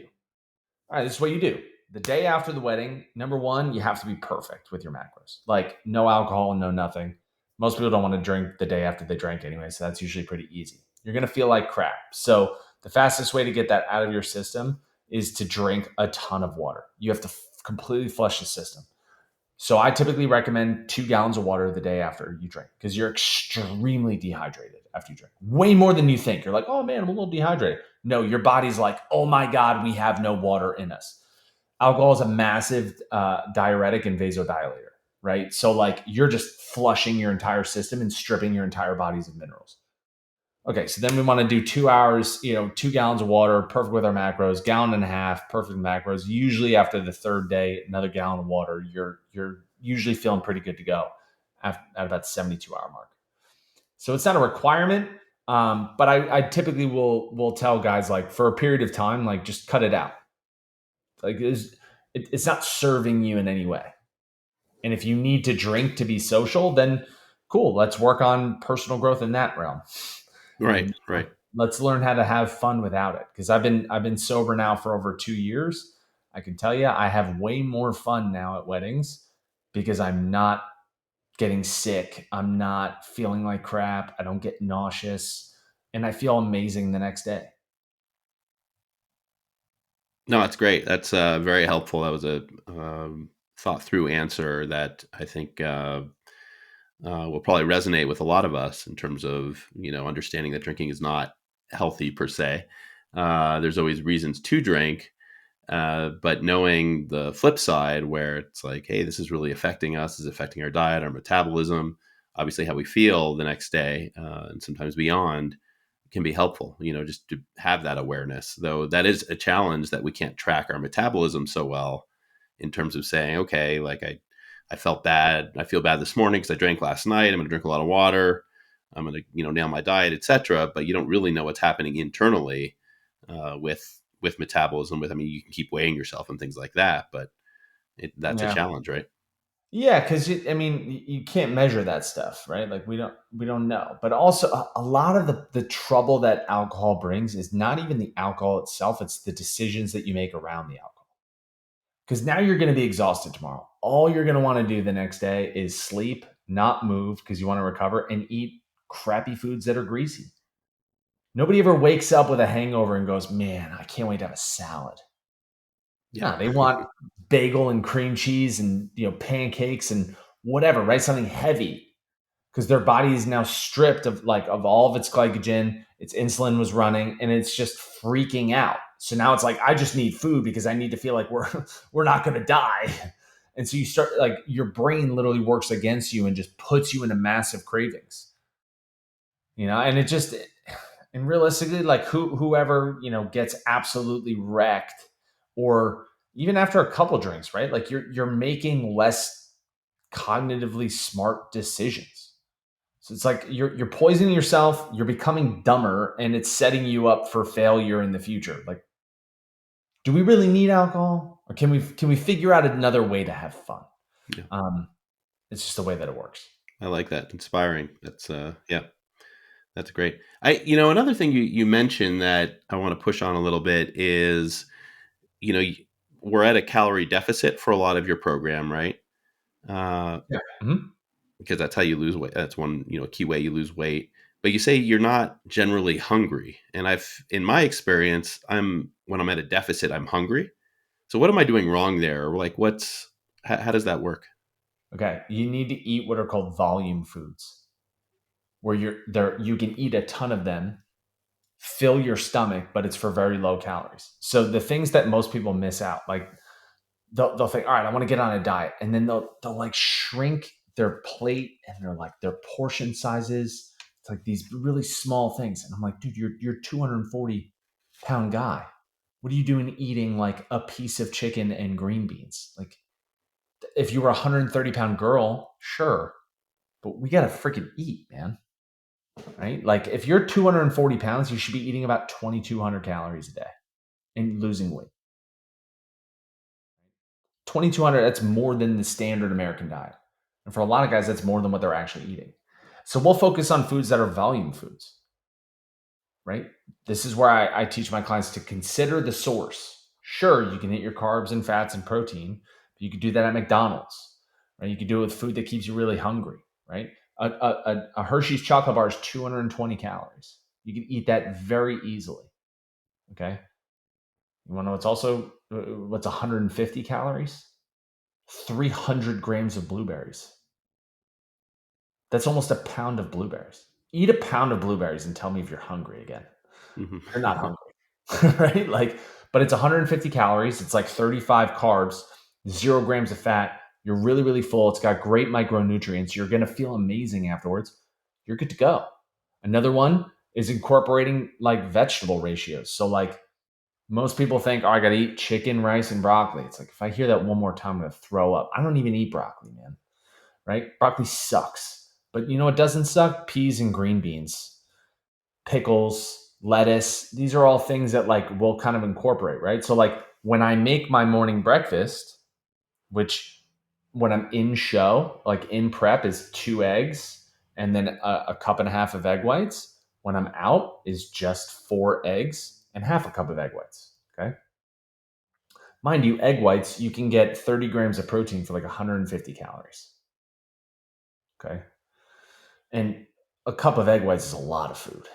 All right, this is what you do. The day after the wedding, number one, you have to be perfect with your macros. Like no alcohol and no nothing. Most people don't want to drink the day after they drank anyway. So that's usually pretty easy. You're going to feel like crap. So the fastest way to get that out of your system is to drink a ton of water. You have to completely flush the system. So I typically recommend 2 gallons of water the day after you drink because you're extremely dehydrated after you drink. Way more than you think. You're like, oh man, I'm a little dehydrated. No, your body's like, oh my God, we have no water in us. Alcohol is a massive diuretic and vasodilator, right? So like you're just flushing your entire system and stripping your entire bodies of minerals. Okay, so then we want to do 2 hours, 2 gallons of water, perfect with our macros, gallon and a half, perfect with macros. Usually after the third day, another gallon of water, you're usually feeling pretty good to go at about the 72-hour mark. So it's not a requirement, but I typically will tell guys like for a period of time, like just cut it out. Like it's not serving you in any way. And if you need to drink to be social, then cool, let's work on personal growth in that realm. Right, And right. let's learn how to have fun without it. Because I've been sober now for over 2 years. I can tell you, I have way more fun now at weddings because I'm not getting sick. I'm not feeling like crap. I don't get nauseous, and I feel amazing the next day. No, that's great. That's very helpful. That was a thought through answer that I think will probably resonate with a lot of us in terms of understanding that drinking is not healthy per se. There's always reasons to drink, but knowing the flip side where it's like, hey, this is really affecting us, this is affecting our diet, our metabolism, obviously how we feel the next day, and sometimes beyond, can be helpful, just to have that awareness. Though that is a challenge that we can't track our metabolism so well in terms of saying, okay, like I felt bad. I feel bad this morning because I drank last night. I'm going to drink a lot of water. I'm going to, nail my diet, etc. But you don't really know what's happening internally with metabolism. You can keep weighing yourself and things like that, but that's a Yeah. challenge, right? Yeah, because you can't measure that stuff, right? Like we don't know. But also a lot of the trouble that alcohol brings is not even the alcohol itself; it's the decisions that you make around the alcohol. Because now you're going to be exhausted tomorrow. All you're going to want to do the next day is sleep, not move because you want to recover, and eat crappy foods that are greasy. Nobody ever wakes up with a hangover and goes, "Man, I can't wait to have a salad." Yeah. No, they want bagel and cream cheese and pancakes and whatever, right? Something heavy because their body is now stripped of all of its glycogen. Its insulin was running and it's just freaking out. So now it's like I just need food because I need to feel like we're not going to die. And so you start like your brain literally works against you and just puts you into massive cravings. And And realistically, like whoever, gets absolutely wrecked, or even after a couple drinks, right? Like you're making less cognitively smart decisions. So it's like you're poisoning yourself, you're becoming dumber, and it's setting you up for failure in the future. Like, do we really need alcohol? Or can we figure out another way to have fun? Yeah. Um, it's just the way that it works. I like that. Inspiring. That's yeah, that's great. Another thing you mentioned that I want to push on a little bit is, you know, we're at a calorie deficit for a lot of your program, right? Uh, Yeah. Mhm. because that's how you lose weight. That's one, key way you lose weight. But you say you're not generally hungry, and in my experience, when I'm at a deficit, I'm hungry. So what am I doing wrong there? Or like, how does that work? Okay. You need to eat what are called volume foods, where you can eat a ton of them, fill your stomach, but it's for very low calories. So the things that most people miss out, like they'll think, all right, I want to get on a diet, and then they'll like shrink their plate and their portion sizes. It's like these really small things, and I'm like, dude, you're 240-pound guy. What are you doing eating like a piece of chicken and green beans? Like, if you were a 130-pound girl, sure, but we gotta freaking eat, man. Right? Like, if you're 240 pounds, you should be eating about 2,200 calories a day and losing weight. 2,200, that's more than the standard American diet. And for a lot of guys, that's more than what they're actually eating. So we'll focus on foods that are volume foods, right? This is where I teach my clients to consider the source. Sure, you can hit your carbs and fats and protein, but you could do that at McDonald's, right? You could do it with food that keeps you really hungry, right? A Hershey's chocolate bar is 220 calories. You can eat that very easily, okay? You want to know what's 150 calories? 300 grams of blueberries. That's almost a pound of blueberries. Eat a pound of blueberries and tell me if you're hungry again. You're not Mhm. hungry, right? Like, but it's 150 calories. It's like 35 carbs, 0 grams of fat. You're really, really full. It's got great micronutrients. You're going to feel amazing afterwards. You're good to go. Another one is incorporating like vegetable ratios. So, like, most people think, oh, I got to eat chicken, rice, and broccoli. It's like, if I hear that one more time, I'm going to throw up. I don't even eat broccoli, man, right? Broccoli sucks. But you know what doesn't suck? Peas and green beans, pickles, lettuce. These are all things that like we'll kind of incorporate, right? So like when I make my morning breakfast, which when I'm in show, like in prep is 2 eggs and then a cup and a half of egg whites. When I'm out is just 4 eggs and half a cup of egg whites. Okay. Mind you, egg whites, you can get 30 grams of protein for like 150 calories. Okay. And a cup of egg whites is a lot of food.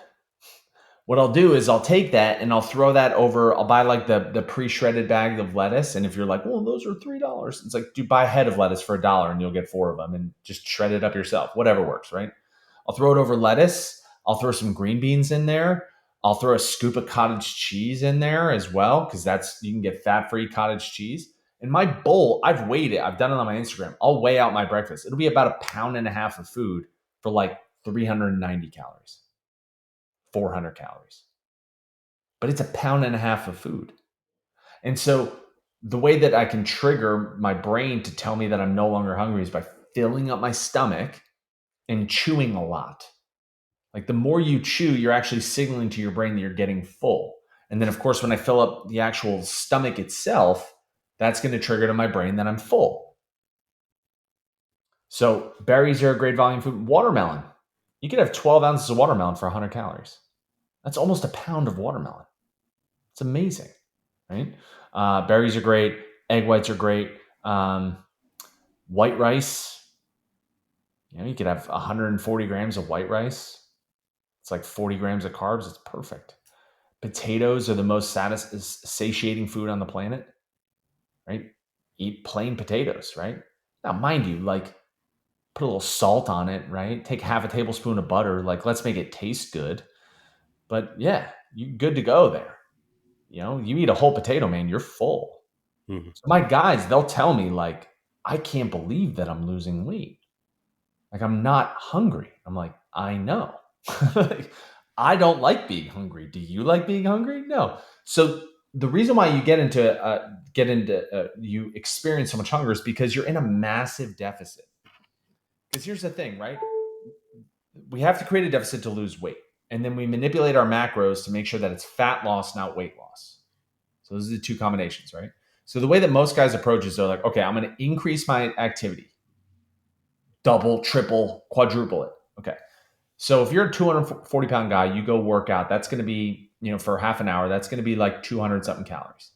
What I'll do is I'll take that and I'll throw that over. I'll buy like the pre-shredded bag of lettuce. And if you're like, well, those are $3, it's like, dude, buy a head of lettuce for $1 and you'll get 4 of them and just shred it up yourself. Whatever works, right? I'll throw it over lettuce. I'll throw some green beans in there. I'll throw a scoop of cottage cheese in there as well, because you can get fat-free cottage cheese. In my bowl, I've weighed it. I've done it on my Instagram. I'll weigh out my breakfast. It'll be about a pound and a half of food for like 390 calories, 400 calories. But it's a pound and a half of food. And so the way that I can trigger my brain to tell me that I'm no longer hungry is by filling up my stomach and chewing a lot. Like, the more you chew, you're actually signaling to your brain that you're getting full. And then, of course, when I fill up the actual stomach itself, that's going to trigger to my brain that I'm full. So berries are a great volume food. Watermelon. You could have 12 ounces of watermelon for 100 calories. That's almost a pound of watermelon. It's amazing, right? Berries are great. Egg whites are great. White rice. You could have 140 grams of white rice. It's like 40 grams of carbs. It's perfect. Potatoes are the most satiating food on the planet, right? Eat plain potatoes, right? Now, mind you, like, put a little salt on it, right? Take half a tablespoon of butter. Like, let's make it taste good. But yeah, you're good to go there. You eat a whole potato, man, you're full. Mhm. So my guys, they'll tell me, like, I can't believe that I'm losing weight. Like, I'm not hungry. I'm like, I know. I don't like being hungry. Do you like being hungry? No. So the reason why you you experience so much hunger is because you're in a massive deficit. Because here's the thing, right? We have to create a deficit to lose weight. And then we manipulate our macros to make sure that it's fat loss, not weight loss. So those are the two combinations, right? So the way that most guys approach is they're like, okay, I'm going to increase my activity, double, triple, quadruple it. Okay. So if you're a 240-pound guy, you go work out, that's going to be, for half an hour, that's going to be like 200 something calories.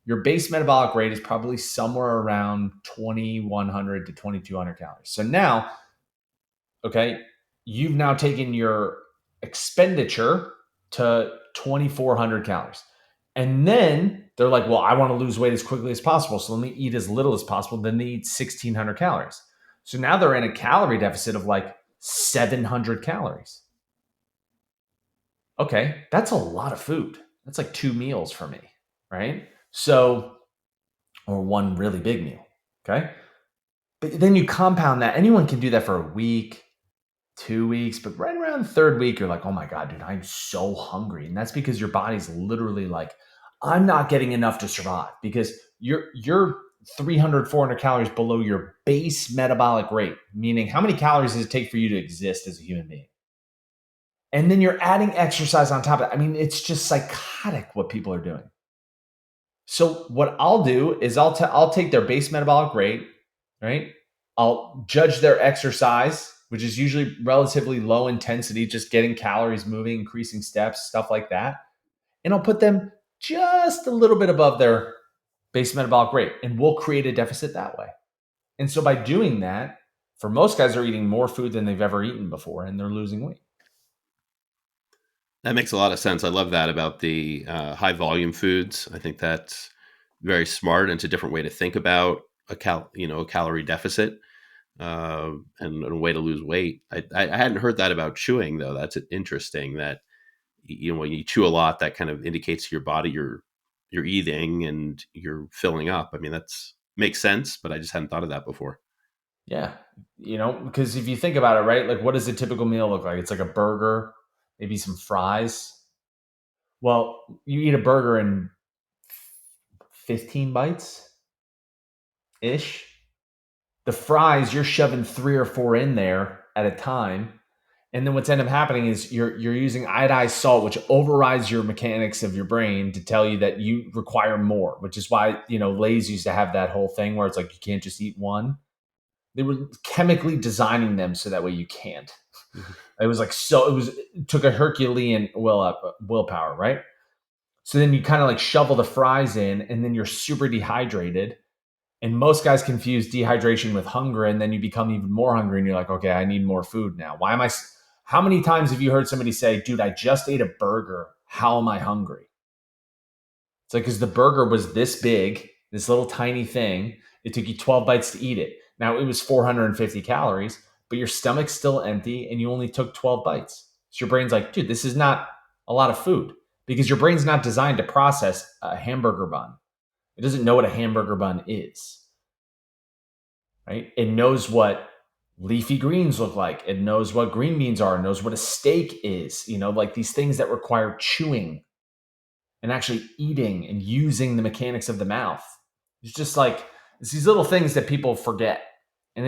Your base metabolic rate is probably somewhere around 2,100 to 2,200 calories. So now, okay, you've now taken your expenditure to 2,400 calories. And then they're like, well, I want to lose weight as quickly as possible. So let me eat as little as possible. Then they eat 1,600 calories. So now they're in a calorie deficit of like 700 calories. Okay, that's a lot of food. That's like 2 meals for me, right? So, or one really big meal. Okay. But then you compound that. Anyone can do that for a week, 2 weeks, but right around the third week, you're like, oh my God, dude, I'm so hungry. And that's because your body's literally like, I'm not getting enough to survive because you're 300, 400 calories below your base metabolic rate, meaning how many calories does it take for you to exist as a human being? And then you're adding exercise on top of it. I mean, it's just psychotic what people are doing. So what I'll do is I'll take their base metabolic rate, right? I'll judge their exercise, which is usually relatively low intensity, just getting calories moving, increasing steps, stuff like that. And I'll put them just a little bit above their base metabolic rate, and we'll create a deficit that way. And so by doing that, for most guys, they're eating more food than they've ever eaten before, and they're losing weight. That makes a lot of sense. I love that about the high volume foods. I think that's very smart, and it's a different way to think about a calorie deficit and a way to lose weight. I hadn't heard that about chewing though. That's interesting. That when you chew a lot, that kind of indicates to your body you're eating and you're filling up. I mean, that's makes sense, but I just hadn't thought of that before. Yeah. Because if you think about it, right, like what does a typical meal look like? It's like a burger, maybe some fries. Well, you eat a burger in 15 bites ish. The fries, you're shoving 3 or 4 in there at a time. And then what's end up happening is you're using iodized salt, which overrides your mechanics of your brain to tell you that you require more, which is why, Lay's used to have that whole thing where it's like you can't just eat one. They were chemically designing them so that way you can't. Mhm. It was like it took a Herculean willpower, right? So then you kind of like shovel the fries in, and then you're super dehydrated. And most guys confuse dehydration with hunger, and then you become even more hungry, and you're like, okay, I need more food now. Why am I? How many times have you heard somebody say, "Dude, I just ate a burger. How am I hungry?" It's like because the burger was this big, this little tiny thing. It took you 12 bites to eat it. Now it was 450 calories, but your stomach's still empty, and you only took 12 bites. So your brain's like, dude, this is not a lot of food because your brain's not designed to process a hamburger bun. It doesn't know what a hamburger bun is, right? It knows what leafy greens look like. It knows what green beans are. It knows what a steak is. Like these things that require chewing and actually eating and using the mechanics of the mouth. It's just like it's these little things that people forget. And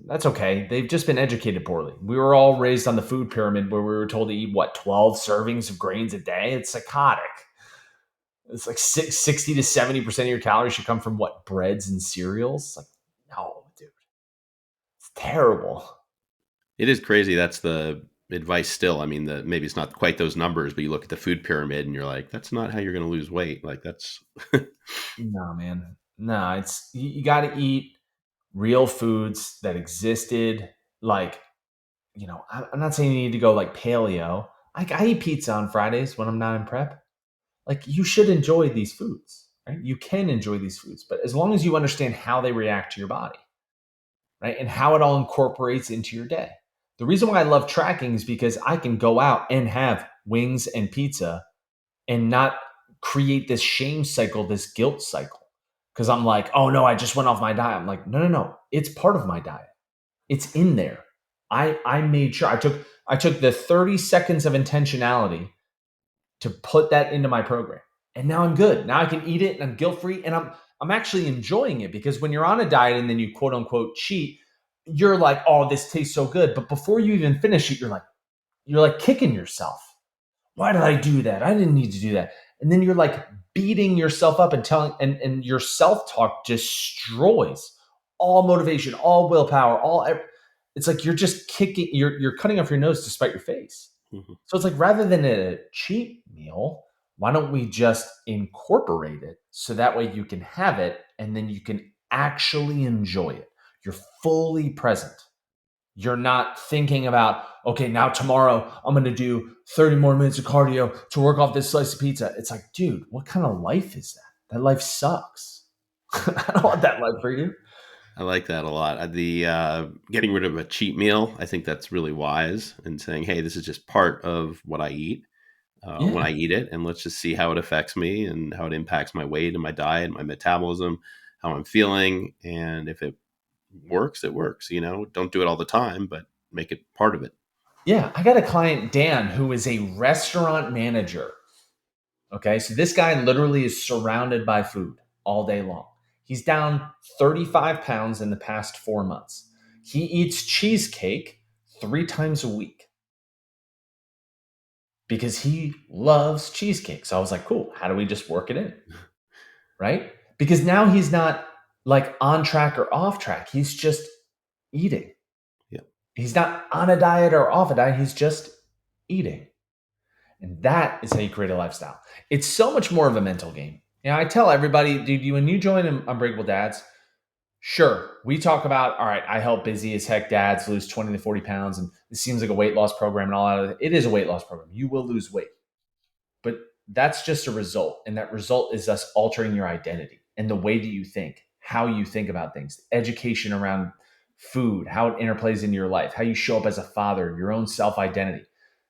that's okay. They've just been educated poorly. We were all raised on the food pyramid where we were told to eat 12 servings of grains a day. It's psychotic. It's like 60 to 70% of your calories should come from breads and cereals. Like, no, dude. It's terrible. It is crazy. That's the advice still. I mean, maybe it's not quite those numbers, but you look at the food pyramid and you're like, that's not how you're going to lose weight. Like that's No, man. No, it's you got to eat real foods that existed. Like, I'm not saying you need to go like paleo. I eat pizza on Fridays when I'm not in prep. Like, you should enjoy these foods, right? You can enjoy these foods, but as long as you understand how they react to your body, right? And how it all incorporates into your day. The reason why I love tracking is because I can go out and have wings and pizza and not create this shame cycle, this guilt cycle. Because I'm like, oh no, I just went off my diet. I'm like, no. It's part of my diet. It's in there. I made sure I took the 30 seconds of intentionality to put that into my program. And now I'm good. Now I can eat it and I'm guilt-free and I'm actually enjoying it, because when you're on a diet and then you quote unquote cheat, you're like, "Oh, this tastes so good." But before you even finish it, you're like kicking yourself. Why did I do that? I didn't need to do that. And then you're like beating yourself up and telling, and your self-talk destroys all motivation, all willpower, it's like you're just kicking, you're cutting off your nose to spite your face. Mhm. So it's like, rather than a cheat meal, why don't we just incorporate it so that way you can have it and then you can actually enjoy it? You're fully present. You're not thinking about, okay, now tomorrow I'm going to do 30 more minutes of cardio to work off this slice of pizza. It's like, dude, what kind of life is that? That life sucks. I don't want that life for you. I like that a lot. The getting rid of a cheat meal, I think that's really wise, and saying, "Hey, this is just part of what I eat when Yeah. I eat it, and let's just see how it affects me and how it impacts my weight and my diet, my metabolism, how I'm feeling, and if it works, it works. Don't do it all the time, but make it part of it." Yeah. I got a client, Dan, who is a restaurant manager. Okay. So this guy literally is surrounded by food all day long. He's down 35 pounds in the past 4 months. He eats cheesecake 3 times a week because he loves cheesecake. So I was like, cool. How do we just work it in? Right. Because now he's not like on track or off track. He's just eating. Yeah, He's not on a diet or off a diet. He's just eating. And that is how you create a lifestyle. It's so much more of a mental game. I tell everybody, dude, when you join Unbreakable Dads, sure, we talk about, all right, I help busy as heck dads lose 20 to 40 pounds. And it seems like a weight loss program and all that. It is a weight loss program. You will lose weight. But that's just a result. And that result is us altering your identity and the way that you think, how you think about things, education around food, how it interplays into your life, how you show up as a father, your own self identity.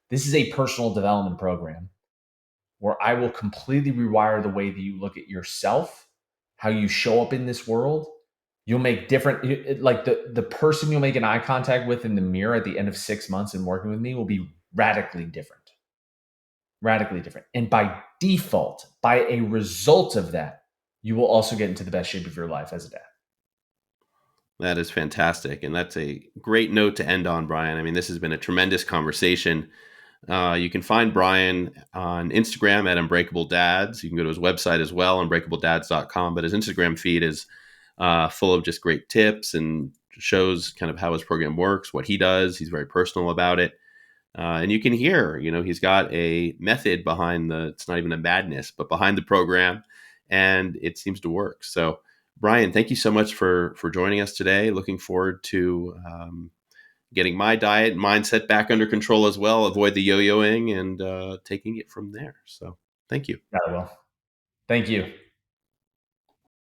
This is a personal development program where I will completely rewire the way that you look at yourself, how you show up in this world. You'll make different, like the person you'll make an eye contact with in the mirror at the end of 6 months and working with me will be radically different. Radically different. And by default, by a result of that, you will also get into the best shape of your life as a dad. that is fantastic, and that's a great note to end on, Brian. I mean, this has been a tremendous conversation. You can find Bryan on Instagram at Unbreakable Dads. You can go to his website as well, unbreakabledads.com. But his Instagram feed is full of just great tips and shows kind of how his program works, what he does. He's very personal about it. And you can hear, he's got a method behind it's not even a madness, but behind the program, and it seems to work. So, Bryan, thank you so much for joining us today. Looking forward to getting my diet and mindset back under control as well, avoid the yo-yoing and taking it from there. So thank you. Yeah, well, thank you.